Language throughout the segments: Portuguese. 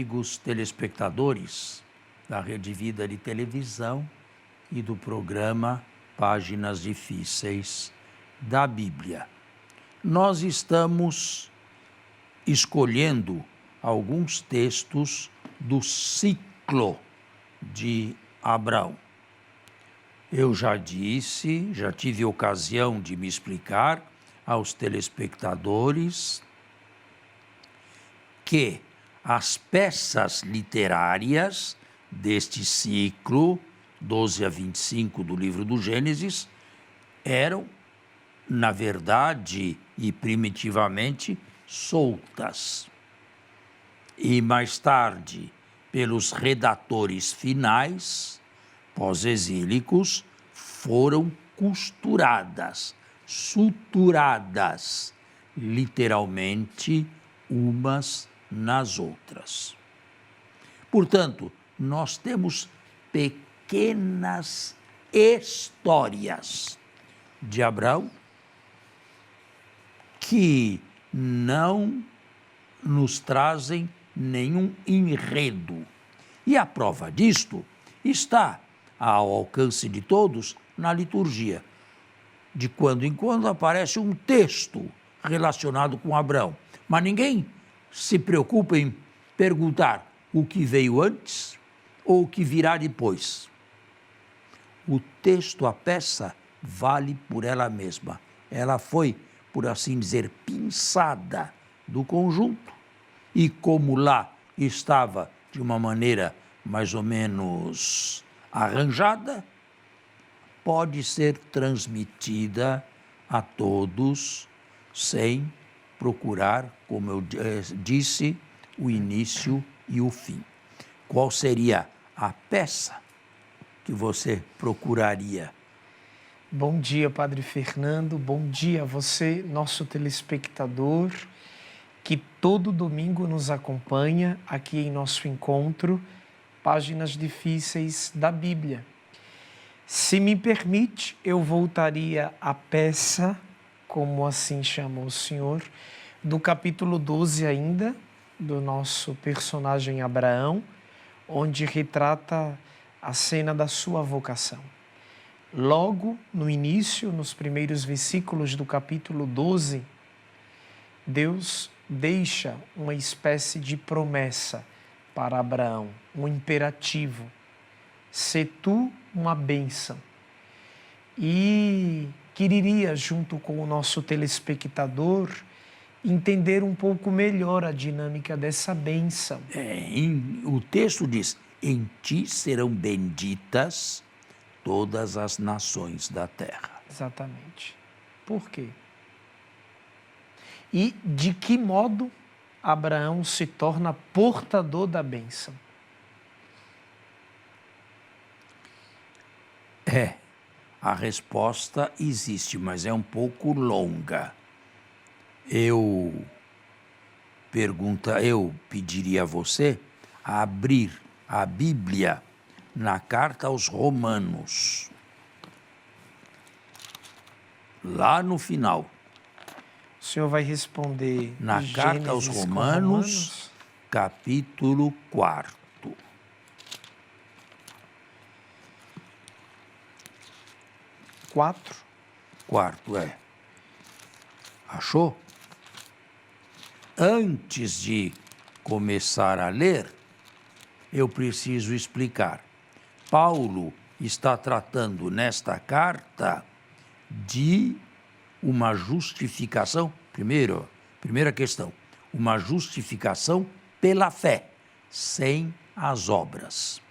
amigos telespectadores da Rede Vida de televisão e do programa Páginas Difíceis da Bíblia. Nós estamos escolhendo alguns textos do ciclo de Abraão. Eu já disse, já tive ocasião de me explicar aos telespectadores que as peças literárias deste ciclo, 12 a 25 do livro do Gênesis, eram, na verdade e primitivamente, soltas. E mais tarde, pelos redatores finais, pós-exílicos, foram costuradas, suturadas, literalmente, umas nas outras. Portanto, nós temos pequenas histórias de Abraão que não nos trazem nenhum enredo. E a prova disto está ao alcance de todos na liturgia. De quando em quando aparece um texto relacionado com Abraão, mas ninguém se preocupa em perguntar o que veio antes ou o que virá depois. O texto, a peça, vale por ela mesma. Ela foi, por assim dizer, pinçada do conjunto e como lá estava de uma maneira mais ou menos arranjada, pode ser transmitida a todos sem procurar, como eu disse, o início e o fim. Qual seria a peça que você procuraria? Bom dia, Padre Fernando. Bom dia a você, nosso telespectador, que todo domingo nos acompanha aqui em nosso encontro, Páginas Difíceis da Bíblia. Se me permite, eu voltaria à peça, como assim chama o senhor, do capítulo 12 ainda, do nosso personagem Abraão, onde retrata a cena da sua vocação. Logo no início, nos primeiros versículos do capítulo 12, Deus deixa uma espécie de promessa para Abraão, um imperativo: sê tu uma bênção. E queria, junto com o nosso telespectador, entender um pouco melhor a dinâmica dessa bênção. O texto diz: em ti serão benditas todas as nações da terra. Exatamente. Por quê? E de que modo Abraão se torna portador da bênção? A resposta existe, mas é um pouco longa. Eu pediria a você a abrir a Bíblia na carta aos Romanos, lá no final. O senhor vai responder na carta aos Romanos, capítulo 4. Quarto, Achou? Antes de começar a ler, eu preciso explicar. Paulo está tratando nesta carta de uma justificação, primeira questão, uma justificação pela fé, sem as obras.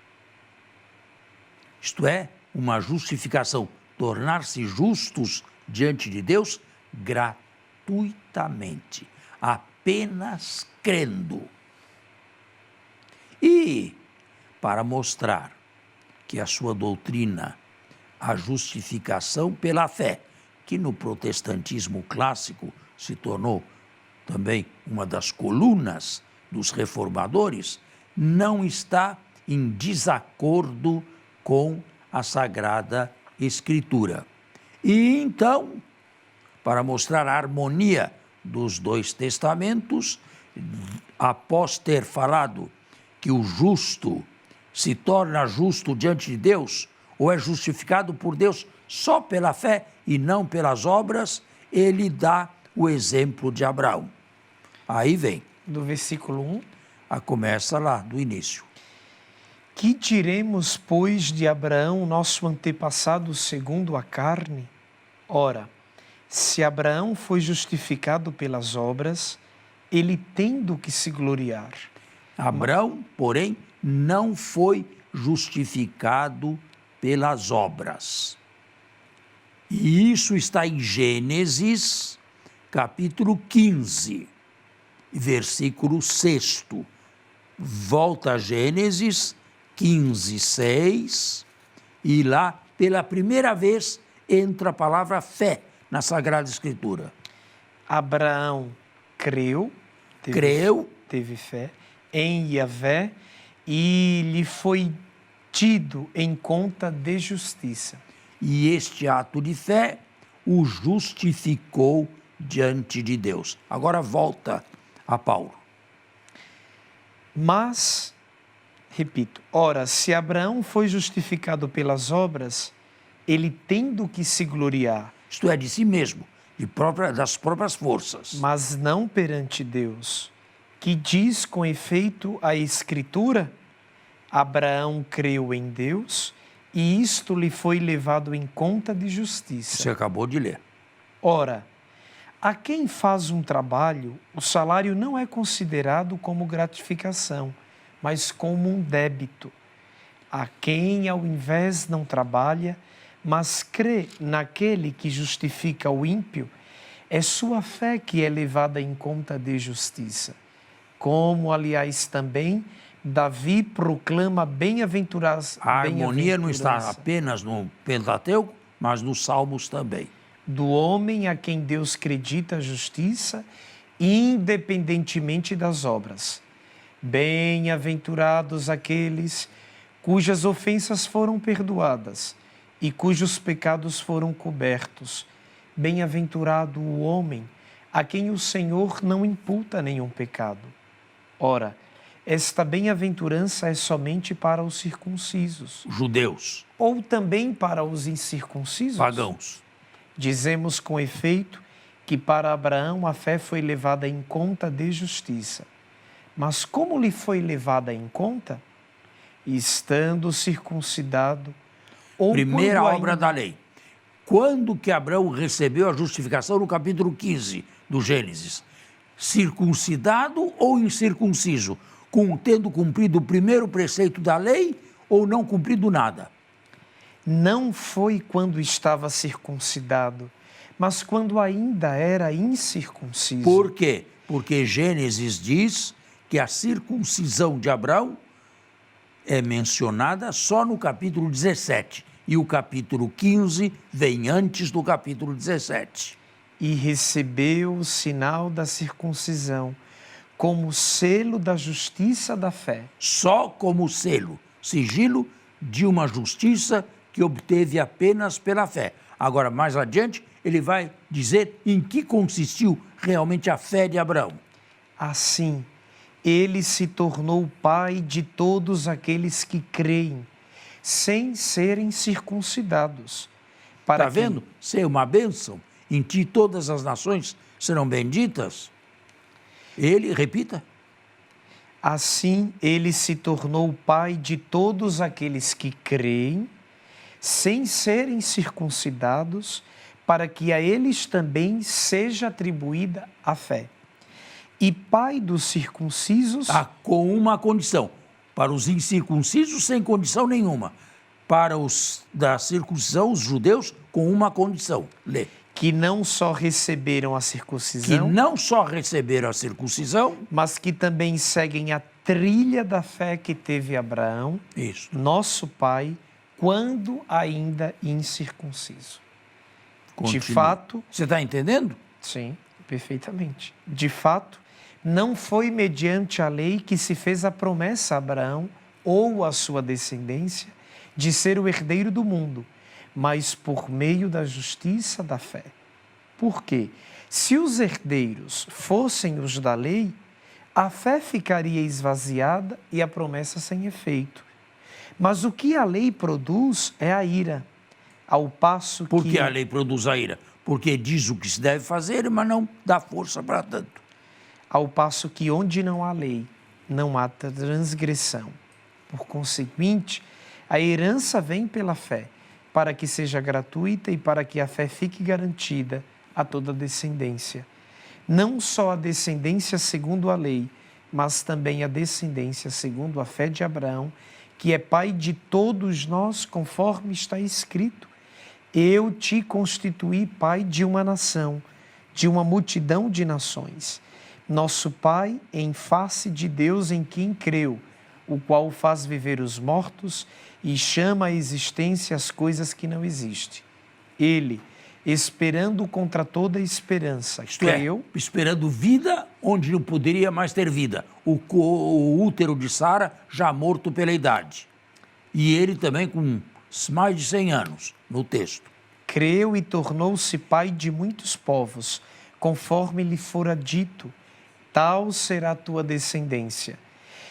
Isto é, uma justificação, tornar-se justos diante de Deus gratuitamente, apenas crendo. E, para mostrar que a sua doutrina, a justificação pela fé, que no protestantismo clássico se tornou também uma das colunas dos reformadores, não está em desacordo com a Sagrada Escritura. E então, para mostrar a harmonia dos dois testamentos, após ter falado que o justo se torna justo diante de Deus, ou é justificado por Deus só pela fé e não pelas obras, ele dá o exemplo de Abraão. Aí vem. Do versículo 1. Começa lá, do início. Que diremos, pois, de Abraão, nosso antepassado segundo a carne? Ora, se Abraão foi justificado pelas obras, ele tem do que se gloriar. Abraão, porém, não foi justificado pelas obras. E isso está em Gênesis, capítulo 15, versículo 6. Volta a Gênesis 15, 6, e lá, pela primeira vez, entra a palavra fé na Sagrada Escritura. Abraão creu, teve fé em Yahvé, e lhe foi tido em conta de justiça. E este ato de fé o justificou diante de Deus. Agora volta a Paulo. Mas, repito, ora, se Abraão foi justificado pelas obras, ele tem do que se gloriar. Isto é, de si mesmo, das próprias forças. Mas não perante Deus, que diz com efeito a Escritura: Abraão creu em Deus, e isto lhe foi levado em conta de justiça. Você acabou de ler. Ora, a quem faz um trabalho, o salário não é considerado como gratificação, mas como um débito. A quem, ao invés, não trabalha, mas crê naquele que justifica o ímpio, é sua fé que é levada em conta de justiça. Como, aliás, também Davi proclama bem-aventurança. A harmonia não está apenas no Pentateuco, mas nos Salmos também. Do homem a quem Deus acredita a justiça, independentemente das obras. Bem-aventurados aqueles cujas ofensas foram perdoadas e cujos pecados foram cobertos. Bem-aventurado o homem a quem o Senhor não imputa nenhum pecado. Ora, esta bem-aventurança é somente para os circuncisos. Judeus. Ou também para os incircuncisos? Pagãos. Dizemos com efeito que para Abraão a fé foi levada em conta de justiça. Mas como lhe foi levada em conta? Estando circuncidado. Ou primeira obra da lei. Quando que Abraão recebeu a justificação? No capítulo 15 do Gênesis. Circuncidado ou incircunciso? Tendo cumprido o primeiro preceito da lei ou não cumprido nada? Não foi quando estava circuncidado, mas quando ainda era incircunciso. Por quê? Porque Gênesis diz que a circuncisão de Abraão é mencionada só no capítulo 17. E o capítulo 15 vem antes do capítulo 17. E recebeu o sinal da circuncisão como selo da justiça da fé. Só como selo, sigilo de uma justiça que obteve apenas pela fé. Agora, mais adiante, ele vai dizer em que consistiu realmente a fé de Abraão. Assim, ele se tornou pai de todos aqueles que creem, sem serem circuncidados. Está vendo? Ser uma bênção. Em ti todas as nações serão benditas. Ele, repita. Assim, ele se tornou pai de todos aqueles que creem, sem serem circuncidados, para que a eles também seja atribuída a fé. E pai dos circuncisos... com uma condição. Para os incircuncisos, sem condição nenhuma. Para os da circuncisão, os judeus, com uma condição. Lê. Que não só receberam a circuncisão... Que não só receberam a circuncisão... Mas que também seguem a trilha da fé que teve Abraão, isso, nosso pai, quando ainda incircunciso. Continua. De fato... Você está entendendo? Sim, perfeitamente. De fato, não foi mediante a lei que se fez a promessa a Abraão ou a sua descendência de ser o herdeiro do mundo, mas por meio da justiça da fé. Por quê? Se os herdeiros fossem os da lei, a fé ficaria esvaziada e a promessa sem efeito. Mas o que a lei produz é a ira, ao passo que... Por que a lei produz a ira? Porque diz o que se deve fazer, mas não dá força para tanto. Ao passo que onde não há lei, não há transgressão. Por conseguinte, a herança vem pela fé, para que seja gratuita e para que a fé fique garantida a toda descendência. Não só a descendência segundo a lei, mas também a descendência segundo a fé de Abraão, que é pai de todos nós, conforme está escrito: eu te constituí pai de uma nação, de uma multidão de nações. Nosso pai em face de Deus em quem creu, o qual faz viver os mortos e chama à existência as coisas que não existem. Ele, esperando contra toda esperança, creu... esperando vida onde não poderia mais ter vida. O útero de Sara já morto pela idade. E ele também com mais de 100 anos, no texto. Creu e tornou-se pai de muitos povos, conforme lhe fora dito, tal será a tua descendência.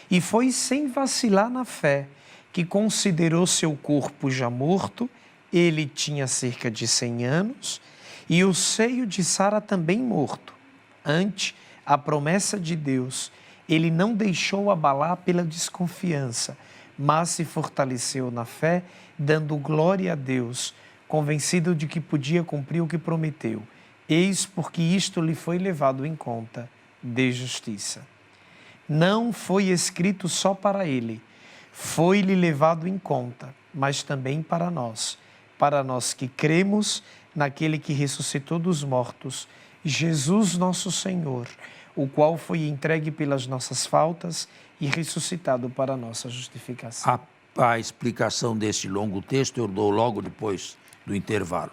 E foi sem vacilar na fé, que considerou seu corpo já morto, ele tinha cerca de 100 anos, e o seio de Sara também morto. Ante a promessa de Deus, ele não deixou abalar pela desconfiança, mas se fortaleceu na fé, dando glória a Deus, convencido de que podia cumprir o que prometeu. Eis porque isto lhe foi levado em conta de justiça. Não foi escrito só para ele, foi-lhe levado em conta, mas também para nós que cremos naquele que ressuscitou dos mortos, Jesus nosso Senhor, o qual foi entregue pelas nossas faltas e ressuscitado para a nossa justificação. A explicação deste longo texto eu dou logo depois do intervalo.